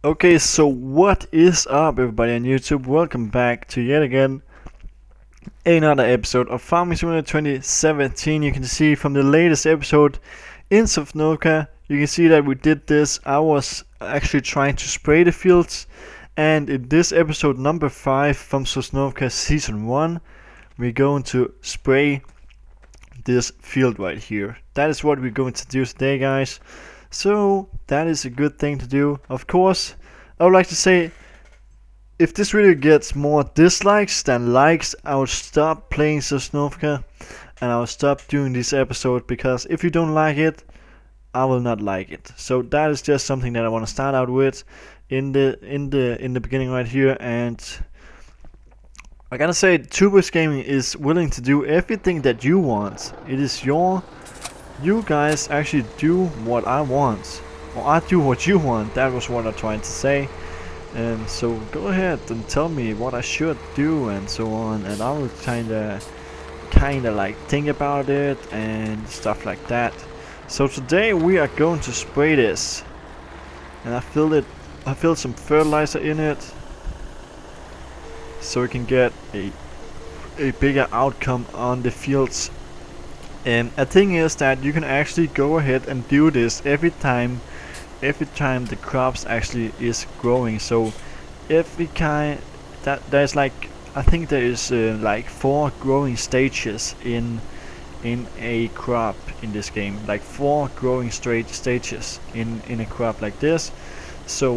Okay, so what is up, everybody on YouTube? Welcome back to yet again another episode of Farming Simulator 2017. You can see from the latest episode in Sosnovka, you can see that we did this. I was actually trying to spray the fields, and in this episode number 5 from Sosnovka Season 1, we're going to spray this field right here. That is what we're going to do today, guys. So that is a good thing to do. Of course, I would like to say, if this video gets more dislikes than likes, I will stop playing Sosnovka and I will stop doing this episode, because if you don't like it, I will not like it. So that is just something that I want to start out with in the beginning right here. And I gotta say, Tubers Gaming is willing to do everything that you want. It is you guys actually do what I want, or I do what you want. That was what I'm trying to say. So go ahead and tell me what I should do and so on, and I will kinda like think about it and stuff like that. So today we are going to spray this, and I filled some fertilizer in it, so we can get a bigger outcome on the fields. And a thing is that you can actually go ahead and do this every time the crops actually is growing. So every kind that there's like, I think there is like 4 growing stages in a crop in this game, like 4 growing stages in a crop like this. So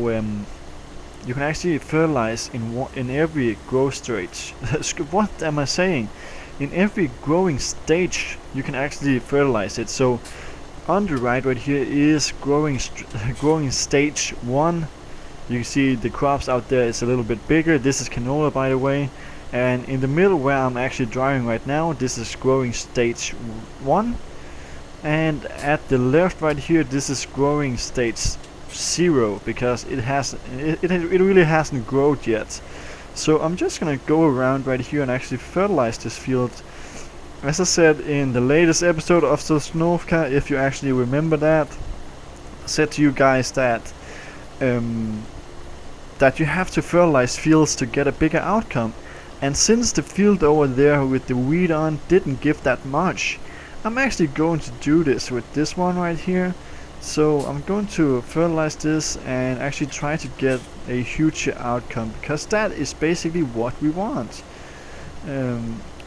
you can actually fertilize in every growth stage. What am I saying? In every growing stage you can actually fertilize it. So on the right here is growing stage 1. You can see the crops out there is a little bit bigger. This is canola, by the way. And in the middle, where I'm actually driving right now, this is growing stage 1. And at the left right here, this is growing stage 0, because it really hasn't grown yet. So I'm just gonna go around right here and actually fertilize this field. As I said in the latest episode of Sosnovka, if you actually remember that, I said to you guys that that you have to fertilize fields to get a bigger outcome. And since the field over there with the weed on didn't give that much, I'm actually going to do this with this one right here. So I'm going to fertilize this and actually try to get a huge outcome, because that is basically what we want.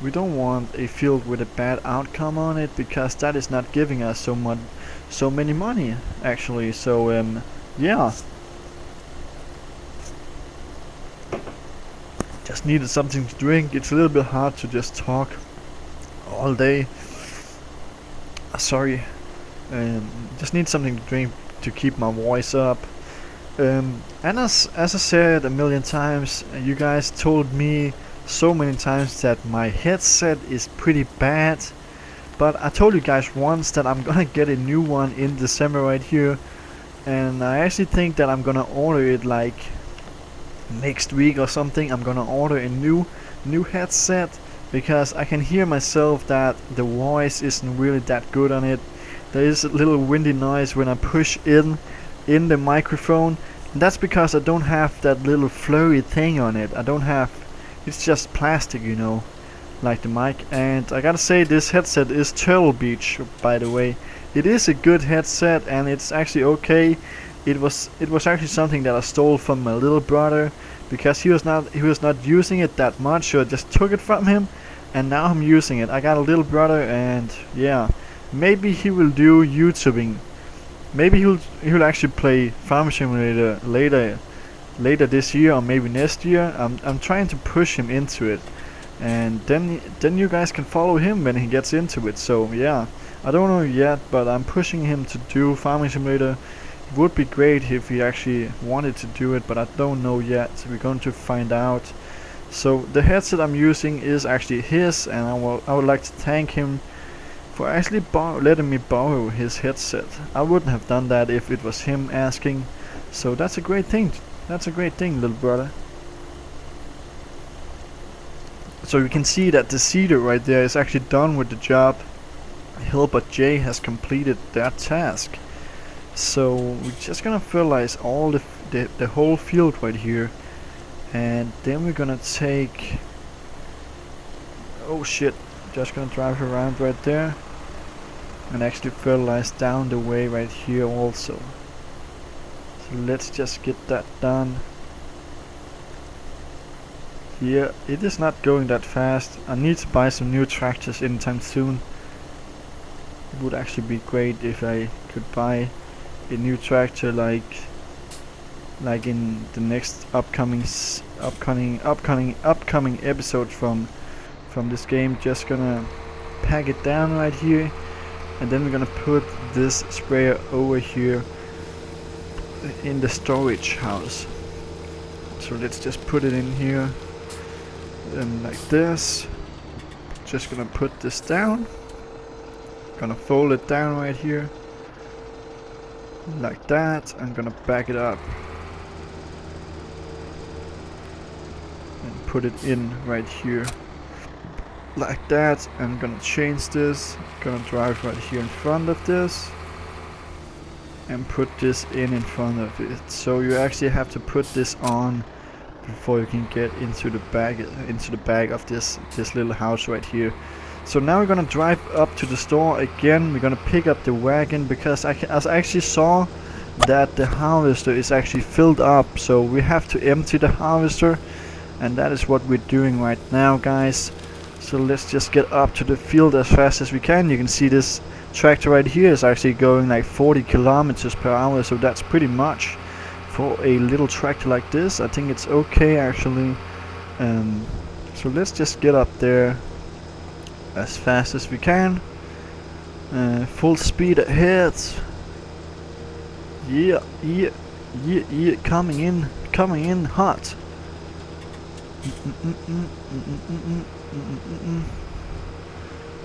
We don't want a field with a bad outcome on it, because that is not giving us so many money actually. So yeah, just needed something to drink. It's a little bit hard to just talk all day. Sorry. Just need something to drink to keep my voice up. And as I said a million times, you guys told me so many times that my headset is pretty bad. But I told you guys once that I'm gonna get a new one in December right here. And I actually think that I'm gonna order it like next week or something. I'm gonna order a new headset, because I can hear myself that the voice isn't really that good on it. There is a little windy noise when I push in the microphone, and that's because I don't have that little flurry thing on it. It's just plastic, you know, like the mic. And I gotta say, this headset is Turtle Beach, by the way. It is a good headset, and it's actually okay. It was actually something that I stole from my little brother, because he was not using it that much, so I just took it from him, and now I'm using it. I got a little brother, and yeah. Maybe he will do YouTubing. Maybe he'll actually play Farming Simulator later this year, or maybe next year. I'm trying to push him into it, and then you guys can follow him when he gets into it. So yeah, I don't know yet, but I'm pushing him to do Farming Simulator. It would be great if he actually wanted to do it, but I don't know yet. We're going to find out. So the headset I'm using is actually his, and I would like to thank him for actually letting me borrow his headset. I wouldn't have done that if it was him asking. So that's a great thing. That's a great thing, little brother. So you can see that the seeder right there is actually done with the job. Helper J has completed that task. So we're just gonna fertilize all the whole field right here. And then we're gonna take, oh shit, just gonna drive around right there and actually fertilize down the way right here also. So let's just get that done. Yeah, it is not going that fast. I need to buy some new tractors anytime soon. It would actually be great if I could buy a new tractor like in the next upcoming episode from this game. Just gonna pack it down right here, and then we're gonna put this sprayer over here in the storage house. So let's just put it in here and like this. Just gonna put this down, gonna fold it down right here like that. I'm gonna back it up and put it in right here like that. I'm gonna change this, gonna drive right here in front of this and put this in front of it. So you actually have to put this on before you can get into the bag of this little house right here. So now we're gonna drive up to the store again. We're gonna pick up the wagon because I actually saw that the harvester is actually filled up, so we have to empty the harvester, and that is what we're doing right now, guys. So let's just get up to the field as fast as we can. You can see this tractor right here is actually going like 40 kilometers per hour, so that's pretty much for a little tractor like this. I think it's okay actually. So let's just get up there as fast as we can. Full speed ahead. Yeah, coming in hot.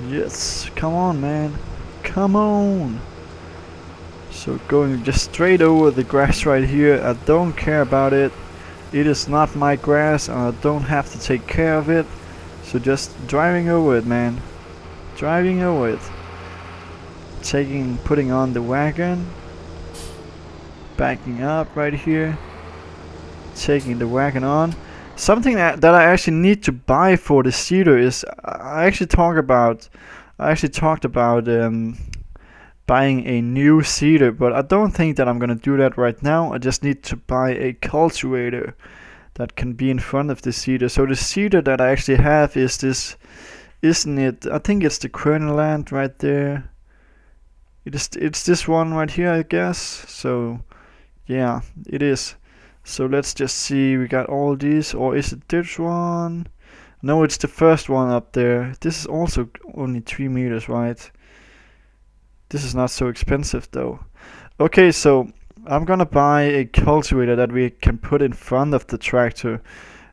Yes, come on, man, come on. So going just straight over the grass right here. I don't care about it. It is not my grass and I don't have to take care of it. So just driving over it, man. Driving over it. Putting on the wagon. Backing up right here. Taking the wagon on. Something that I actually need to buy for the seeder is I actually talked about buying a new seeder, but I don't think that I'm gonna do that right now. I just need to buy a cultivator that can be in front of the seeder. So the seeder that I actually have is this, isn't it? I think it's the kernel land right there. It's this one right here, I guess. So yeah, it is. So let's just see, we got all these, or is it this one? No, it's the first one up there. This is also only 3 meters, right? This is not so expensive though. Okay, so I'm gonna buy a cultivator that we can put in front of the tractor.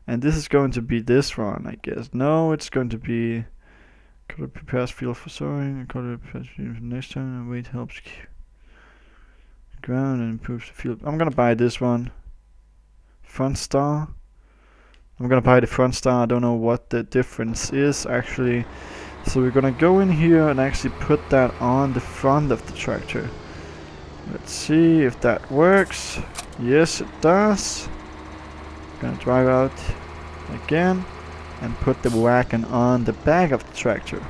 And this is going to be this one, I guess. No, it's going to be... Color prepares field for sowing, color prepares field for next time, and weight helps keep the ground and improves the field. I'm gonna buy this one. Front star. I'm gonna buy the front star. I don't know what the difference is actually. So we're gonna go in here and actually put that on the front of the tractor. Let's see if that works. Yes, it does. Gonna drive out again and put the wagon on the back of the tractor.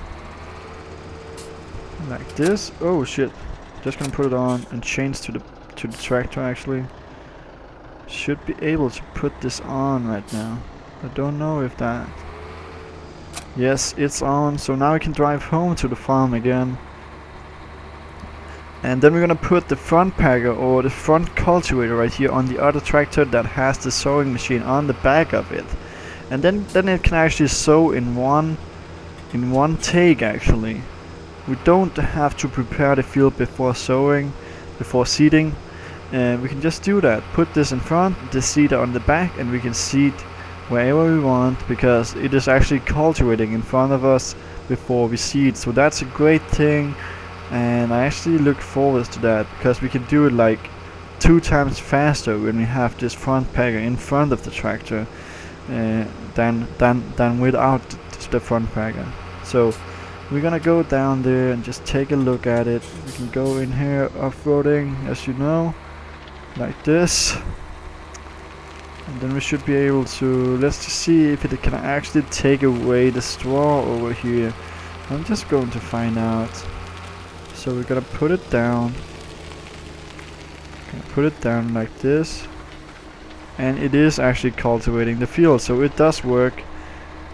Like this. Oh shit. Just gonna put it on and change to the tractor actually. Should be able to put this on right now. I don't know if that... Yes, it's on. So now we can drive home to the farm again. And then we're gonna put the front packer or the front cultivator right here on the other tractor that has the sowing machine on the back of it. And then it can actually sow in one take actually. We don't have to prepare the field before sowing, before seeding. We can just do that. Put this in front, the seeder on the back, and we can seed wherever we want because it is actually cultivating in front of us before we seed. So that's a great thing, and I actually look forward to that because we can do it like 2 times faster when we have this front packer in front of the tractor than without the front packer. So we're gonna go down there and just take a look at it. We can go in here off-roading, as you know. Like this. And then we should be able to, let's just see if it can actually take away the straw over here. I'm just going to find out. So we're gonna put it down. Gonna put it down like this. And it is actually cultivating the field, so it does work.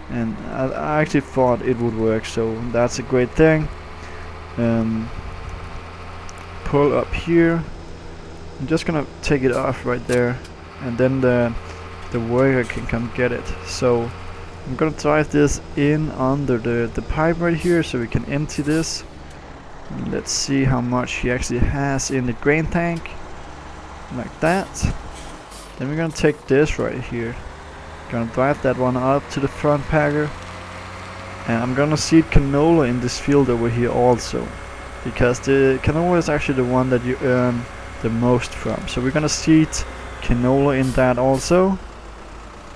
And I actually thought it would work, so that's a great thing. Pull up here. I'm just gonna take it off right there, and then the worker can come get it. So I'm gonna drive this in under the pipe right here, so we can empty this. And let's see how much he actually has in the grain tank, like that. Then we're gonna take this right here, gonna drive that one up to the front packer, and I'm gonna seed canola in this field over here also, because the canola is actually the one that you earn the most from. So we're gonna seed canola in that also.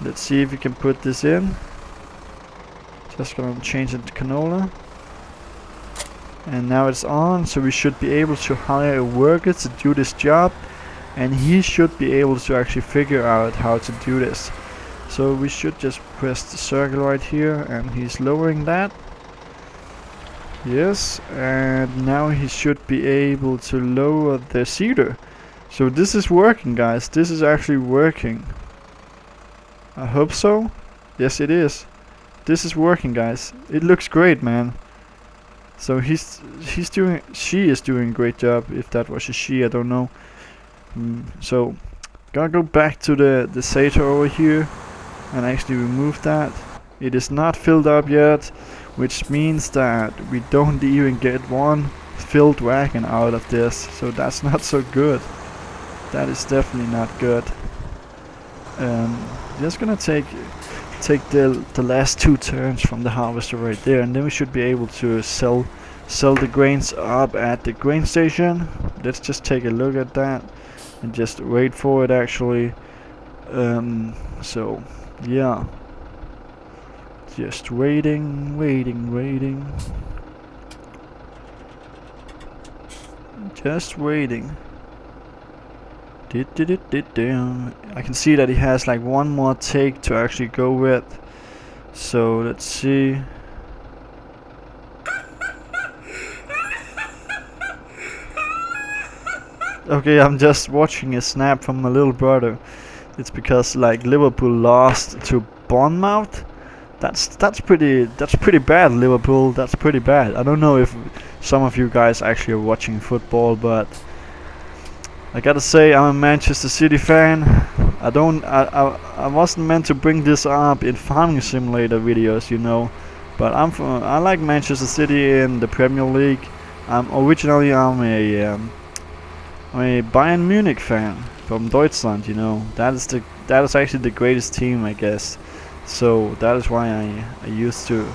Let's see if we can put this in. Just gonna change it to canola. And now it's on, so we should be able to hire a worker to do this job. And he should be able to actually figure out how to do this. So we should just press the circle right here, and he's lowering that. Yes, and now he should be able to lower the seeder. So this is working, guys. This is actually working. I hope so. Yes, it is. This is working, guys. It looks great, man. So she is doing a great job. If that was a she, I don't know. So gotta go back to the sator over here and actually remove that. It is not filled up yet, which means that we don't even get one filled wagon out of this. So that's not so good. That is definitely not good. Just gonna take the last 2 turns from the harvester right there, and then we should be able to sell the grains up at the grain station. Let's just take a look at that and just wait for it actually. So yeah, just waiting. Just waiting. I can see that he has like one more take to actually go with. So let's see. Okay, I'm just watching a snap from my little brother. It's because like Liverpool lost to Bournemouth. That's pretty bad, Liverpool. That's pretty bad. I don't know if some of you guys actually are watching football, but I gotta say I'm a Manchester City fan. I wasn't meant to bring this up in Farming Simulator videos, you know, but I like Manchester City in the Premier League. I'm a Bayern Munich fan from Deutschland, you know. That is actually the greatest team, I guess. So that is why I used to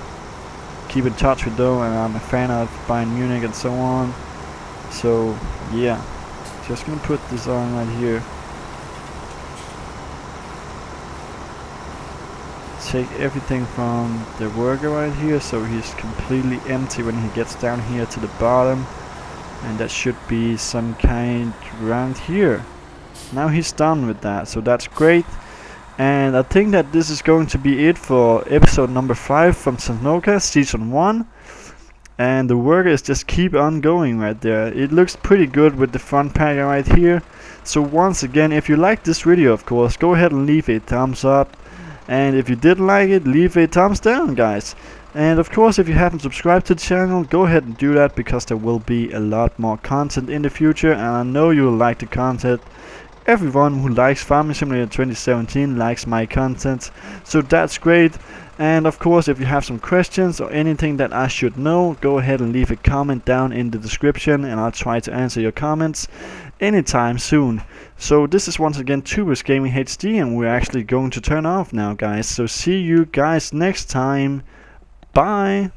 keep in touch with them, and I'm a fan of Bayern Munich and so on. So yeah, just gonna put this on right here. Take everything from the worker right here, so he's completely empty when he gets down here to the bottom. And that should be some kind around here. Now he's done with that, so that's great. And I think that this is going to be it for episode number 5 from Sanoka season 1. And the workers just keep on going right there. It looks pretty good with the front packer right here. So once again, if you liked this video, of course, go ahead and leave a thumbs up. And if you didn't like it, leave a thumbs down, guys. And of course, if you haven't subscribed to the channel, go ahead and do that, because there will be a lot more content in the future, and I know you will like the content. Everyone who likes Farming Simulator 2017 likes my content, so that's great. And of course, if you have some questions or anything that I should know, go ahead and leave a comment down in the description, and I'll try to answer your comments anytime soon. So this is once again Tubers Gaming HD, and we're actually going to turn off now, guys. So see you guys next time. Bye.